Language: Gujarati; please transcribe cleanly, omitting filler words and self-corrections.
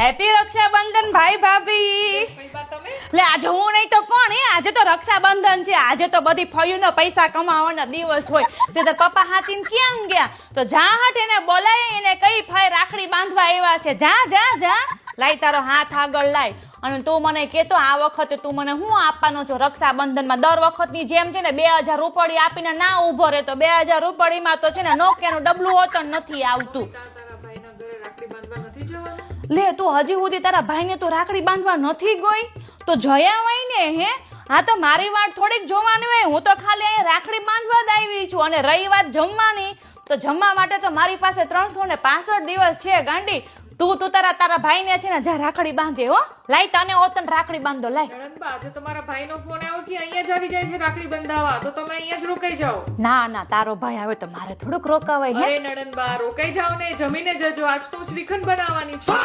હેપી રક્ષાબંધન ભાઈ ભાભી. લે આજે હું નહીં તો કોણ હે? આજે તો રક્ષાબંધન છે. આજે તો બધી ફયુનો પૈસા કમાવાનો દિવસ હોય. તે તાર પપ્પા હાચીને ક્યાં ગયા? તો જા હટ એને બોલાય એને કઈ ફાય રાખડી બાંધવા આવ્યા છે. જા જા જા લાય તારો હાથ આગળ લાય. અને તું મને કેતો આ વખતે તું મને શું આપવાનો છો રક્ષાબંધનમાં? દર વખતની જેમ છે ને 2000 રૂપિયા આપીને ના ઉભો રહે તો 2000 રૂપિયામાં તો છે ને નોકિયાનું ડબલું હોત નથી આવતું. લે તું હજી સુધી તારા ભાઈને તું રાખડી બાંધવા નથી ગઈ? તો જયા હોય ને હે. હા તો મારી વાત થોડીક જોવાની હોય. હું તો ખાલી અહીંયા રાખડી બાંધવા જ આવી છું. અને રહી વાત જમવાની તો જમવા માટે તો મારી પાસે 365 દિવસ છે ગાંડી. તું તારા ભાઈને છે ને જા રાખડી બાંધે હો. લાય તને ઓતન રાખડી બાંધો લાય. નણંદબા આજે તમારા ભાઈનો ફોન આવ્યો કે અહીંયા જ આવી જાય છે રાખડી બંધાવા, તો તમે અહીંયા જ રોકાઈ જાઓ. ના ના તારો ભાઈ આવે તો મારે થોડુંક રોકાવાય હે. અરે નણંદબા રોકાઈ જાઓ ને, જમીને જજો, આજ તો શ્રીખંડ બનાવવાની છે.